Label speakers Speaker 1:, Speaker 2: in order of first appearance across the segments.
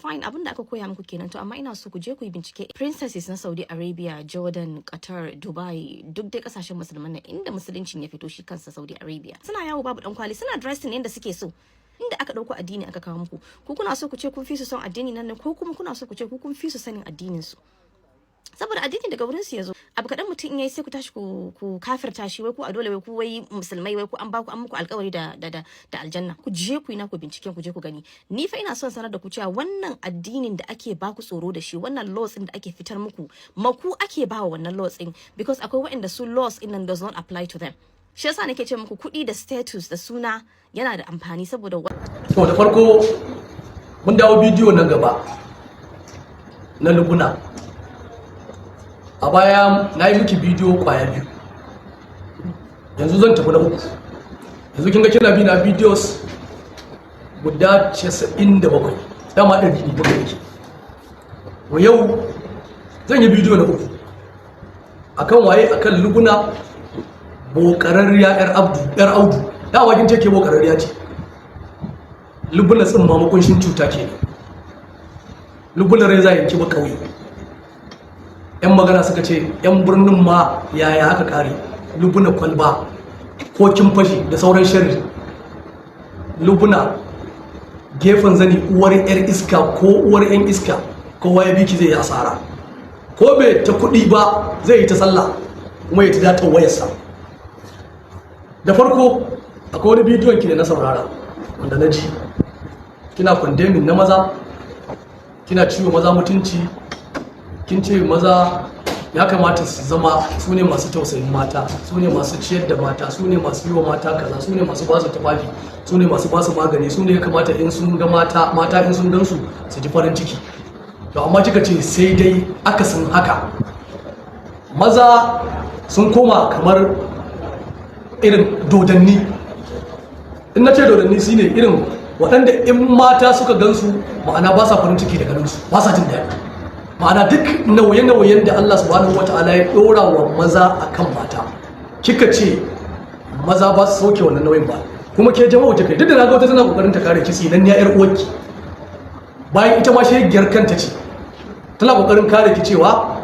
Speaker 1: fine, abin da aka koya muku kenan, to amma ina so ku je ku yi bincike. Princesses na Saudi Arabia, Jordan, Qatar, Dubai, duk dai kasashen musulman nan inda musuluncin ya fito shi kansa Saudi Arabia, suna yawo babu dan kwali, suna dressing yanda suke so. Inda aka dauko addini aka kawo muku, ku kuna so ku ce kun fi su son addini nan ne, ko kuma kuna so ku ce ku kun fi su sanin addinin su, saboda addini daga wurin su yazo. Abu kadan mutum in yayi sai ku tashi ku kafirta shi, wai ku a dole wai ku wai musulmai, wai ku an muku alƙawari da aljanna. Ku je ku yi na ku binciken, ku je ku gani. Ni fa ina son sanar da ku cewa wannan addinin da ake ba ku tsoro da shi, wannan laws din da ake fitar muku, maku ake ba wa wannan laws din, because akwai waɗanda su laws din nan does not apply to them. Shi yasa nake ce muku kuɗi da status da suna yana da amfani, saboda
Speaker 2: to da farko mun dawo bidiyo na gaba na Lubna. A baya na yi miki bidiyo kwaya biyu, yanzu zan tafi na uku. Yanzu kin ga kina bi na videos guda 97, dama 100 ne muka yake. To yau zan yi bidiyo na uku akan waye, akan Lubna bokararriya yar Audu. Da wakin take bokararriya ce. Lubna tsin ma makunshin cuta ke. Lubna rai za yanki ba kauye. Yan magana suka ce yan birnin ma yaya aka kare. Lubna kwalba ko kin fashi da sauran sharri. Lubna gefen zani uwar yar iska ko uwar yan iska, kowa ya biki zai yi asara. Ko bai ta kuɗi ba zai yi ta sallah kuma ya ta data wayarsa. Da farko akwai wani bidiyon ki da na saurara wanda na ji kina condemning na maza, kina ciwo maza mutunci, kin ce maza ya kamata su zama su ne masu tausayin mata, su ne masu ciyar da mata, su ne masu yi wa mata kaza, su ne masu ba su tufafi, su ne masu ba su magani, su ne ya kamata in sun ga mata in sun gansu su ji farin ciki. To amma kika ce sai dai akasin haka, maza sun koma kamar irin dodanni. In na ce dodanni shine irin waɗanda in mata suka gansu ma'ana ba sa farin ciki da ganinsu, ba sa jin daɗi. Ma'ana duk nauye-nauyen da Allah subhanahu wata'ala ya ɗora wa maza akan mata, kika ce maza ba su sauke wannan nauyin ba. Kuma ke jama'a kika, duk da na ga wata tana kokarin ta kare ki tsinan ya yar uwarki, bayan ita ma shegiyar kanta ce, tana kokarin kare ki cewa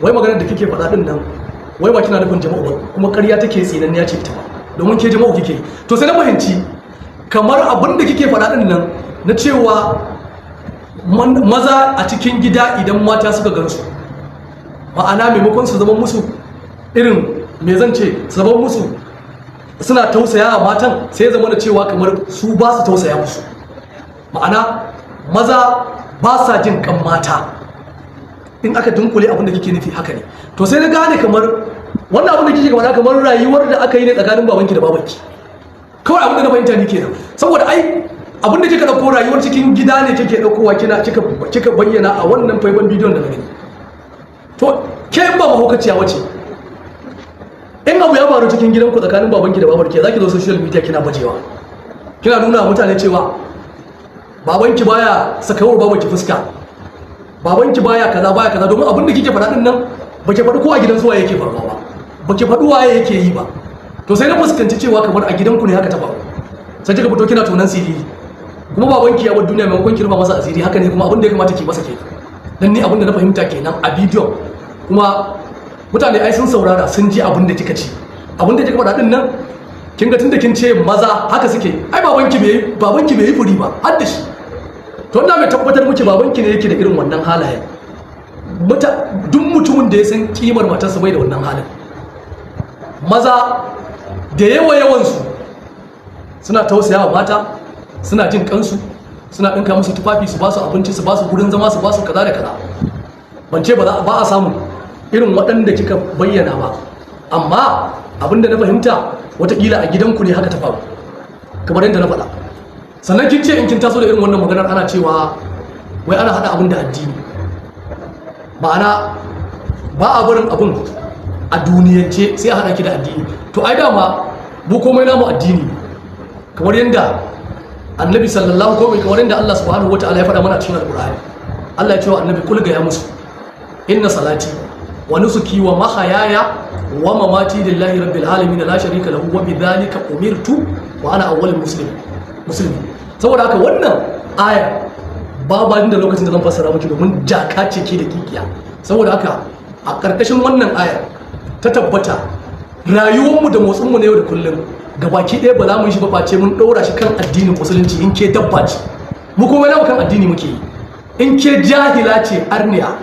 Speaker 2: wai maganar da kike faɗa din nan wai ba kina nufin jama'a ba, kuma ƙarya take tsinan ya ce ita ba, domin ke jama'a kike. To sai na fahimci kamar abin da kike faɗa din nan na cewa maza a cikin gida idan mata suka gansu, ma'ana maimakon su zama musu irin me zan ce, su zama musu suna tausaya a matan, sai ya zama da cewa kamar su ba su tausaya musu. Ma'ana maza ba sa jin kan mata. In aka dunkule abin da kike nufi haka ne. To sai na gane kamar wannan abin da kike faɗa kamar rayuwar da aka yi ne tsakanin babanki da babanki. Kawai abin da na fahimta ni kenan. Saboda ai abin da kika dauko rayuwar cikin gida ne kike daukowa kika bayyana a wannan faifan bidiyon da na gani. To ke ba mahaukaciya wace. In abu ya faru cikin gidanku tsakanin babanki da babarki, zaki zo social media kina bajewa. Kina nuna mutane cewa babanki baya sakawar babanki fuska. Babanki baya kaza, domin abin da kike faɗa din nan baki faɗi ko a gidan zuwa yake faruwa ba. Baki faɗi waye yake yi ba. To sai na fuskanci cewa kamar a gidanku ne haka ta faru. Sai kika fito kina tonan sirri. Kuma babanki ya bar duniya maimakon ki rufa masa asiri, haka ne kuma abin da ya kamata ki masa kenan. Dan ni abin da na fahimta kenan a bidiyon. Kuma mutane ai sun saurara sun ji abin da kika ci. Abin da kika faɗa din nan kin ga tunda kin ce maza haka suke. Ai babanki bai yi furi ba, har da shi. To ina mai tabbatar miki babanki ne yake da irin wannan halayen. Duk mutumin da ya san kimar matarsa bai da wannan halin. Maza da yawansu suna tausaya wa mata, suna jin kansu, suna ɗinka musu tufafi, su ba su abinci, su ba su gurin zama, su ba su kaza da kaza. Ban ce ba a samu irin waɗanda kika bayyana ba, amma abinda na fahimta watakila a gidanku ne haka ta faru, kamar yadda na faɗa. Sannan kin ce in kin taso da irin wannan maganar ana cewa wai ana haɗa abin da addini, ma'ana ba a barin abin a duniyance sai a haɗa ki da addini. To ai dama mu komai namu addini, kamar yadda annabi sallallahu alaihi, kamar yadda Allah subhanahu wataala ya faɗa mana a cikin alqur'ani. Allah ya ce wa annabi, kul ga ya musu inna salati wa nusuki wa mahayaya wa mamati lillahi rabbil alamin la sharika lahu wa bidhalika umirtu wa ana awwalul muslimin. Saboda haka wannan aya babu da lokacin da zan fassara miki domin jaka ce ke da kikiya. Saboda haka a ƙarƙashin wannan ayar ta tabbata rayuwarmu da motsinmu na yau da kullum gabaki ɗaya ba za mu yi shi ba face mun ɗaura shi kan addinin musulunci. In ke dabba ce mu kuma yana kan addini muke yi. In ke jahila ce arniya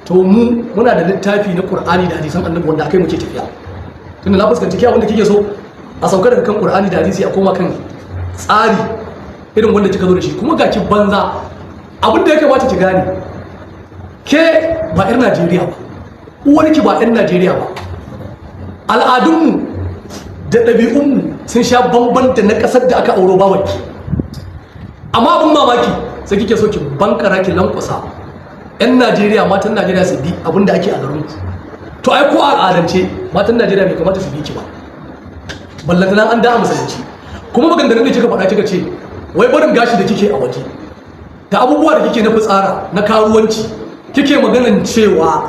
Speaker 2: to mu muna da littafi na Qur'ani da hadisan annabi wanda akai muke tafiya. Tunda na fuskanci kiyaye wanda kike so a sauka daga kan Qur'ani da hadisi a koma kan tsari irin wanda kika zo da shi, kuma ga ki banza. Abin da ya kamata ki gane, ke ba 'yar Najeriya ba, uwarki ba 'yan Najeriya ba, al'adunmu da ɗabi'unmu sun sha bamban da na ƙasar da aka auro bawanki. Amma abin mamaki sai kike so ki bankara ki lankwasa 'yan Najeriya, matan Najeriya su bi abin da ake a garinku. To ai ko a al'adance matan Najeriya bai kamata su bi ki ba, ballantana an da musulunci. Kuma maganganun da kika faɗa kika ce wai barin gashi da kike a waje da abubuwa da kike na fitsara na karuwanci, kike maganan cewa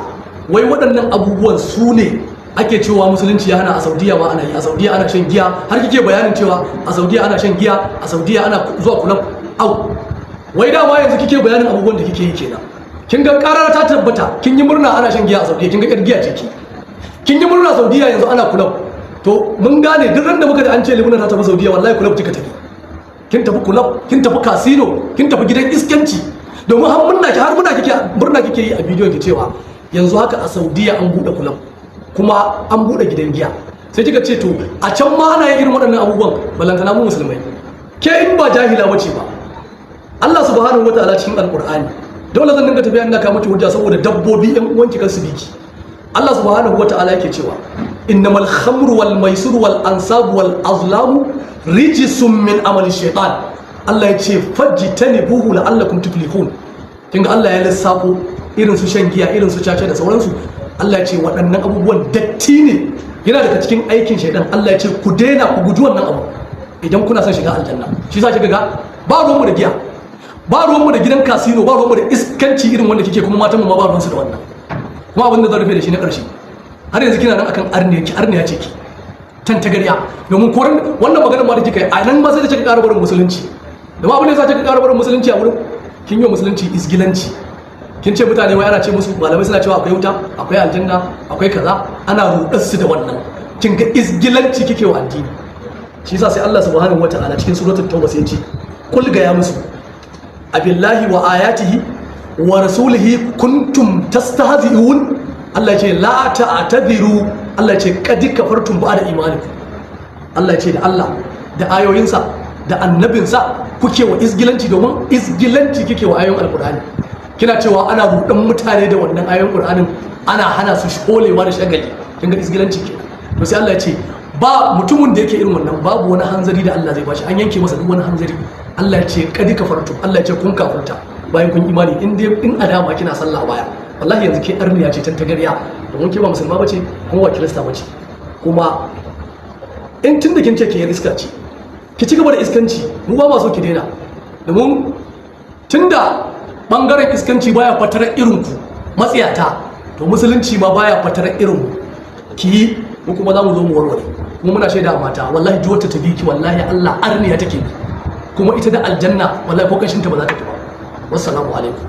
Speaker 2: wai waɗannan abubuwan su ne ake cewa musulunci ya hana. A Saudiya ma ana yi, a Saudiya ana shan giya, har kike bayanin cewa a Saudiya ana shan giya, a Saudiya ana zuwa kulab. Au wai dama yanzu kike bayanin abubuwan da kike yi kenan. Kin ga karar ta tabbata kin yi murna ana shan giya a Saudiya, kin ga yar giya ce ki. Kin yi murna Saudiya yanzu ana kulab. To mun gane duk ran da muka da an ce Limuna ta tafi Saudiya wallahi kulab kika tafi. Kin tafi kulab, kin tafi casino, kin tafi gidan iskanci. Domin har murna kike yi a bidiyon ki cewa yanzu haka a Saudiya an bude kulab kuma an bude gidan giya. Sai kika ce to a can ma ana yin irin waɗannan abubuwan, balantana mu musulmai. Ke in ba jahila wace ba, Allah subhanahu wataala cikin alqur'ani dole zan dinga tafiya ina ka miki hujja saboda dabbobi ɗan uwanki kan su biki. Allah subhanahu wataala yake cewa innamal khamru wal maisiru wal ansabu wal azlamu rijsun min amali shaytan. Allah ya ce fajtanibuhu la'allakum tuflihun. Kinga Allah ya lissafo irin su shan giya, irin su caca da sauransu. Allah ya ce waɗannan abubuwan datti ne, yana daga cikin aikin shaytan. Allah ya ce ku daina, ku guji wannan abu idan kuna son shiga aljanna. Shi yasa kika ga ba ruwanmu da giya, ba ruwanmu da gidan kasino, ba ruwanmu da iskanci irin wanda kike, kuma matan mu ma ba ruwansu da wannan. Kuma abin da zan rufe da shi na ƙarshe, har yanzu kina nan akan arniya ce ki tantagariya. Domin koran wannan maganar ma da kika yi a nan ma sai da kika ƙara barin musulunci. Domin abin da yasa kika ƙara barin musulunci a wurin kin yi musulunci isgilanci. Kin ce mutane wai ana ce musu, malamai suna cewa akwai wuta, akwai aljanna, akwai kaza, ana rudar su da wannan. Kin ga isgilanci kike wa addini. Shi yasa sai Allah subhanahu wataala cikin suratul tauba sai ya ce kul ga ya musu abillahi wa ayatihi wa rasulihi kuntum tastahzi'un. Allah ya ce la ta'tadiru. Allah ya ce qad kafartum ba'da imanikum. Allah ya ce da Allah da ayoyinsa da annabinsa kuke wa isgilanci, domin isgilanci kike wa ayoyin alqur'ani. Kina cewa ana rudan mutane da wannan ayoyin qur'anin, ana hana su sholewa da shagali. Kin ga isgilanci ke. To sai Allah ya ce ba mutumin da yake irin wannan babu wani hanzari da Allah zai bashi, an yanke masa duk wani hanzari. Allah ya ce qad kafartum. Allah ya ce kun kafirta bayan kun imani. In adama kina sallah baya, wallahi yanzu ke arniya ce tantagariya, domin ke ba musulma bace kuma ba kirista bace. Kuma in tunda kin ce ke yin iska ce, ki ci gaba da iskanci, mu ba so ki daina. Domin tunda bangaren iskanci baya fatarar irin ku matsiyata, to musulunci ma baya fatarar irin mu. Ki yi, mu kuma za mu zo mu warware. Kuma muna shaida mata wallahi ji wata ta bi ki, wallahi Allah arniya take bi, kuma ita da aljanna wallahi ko kashin ta ba za ta ki ba. Wassalamu alaikum.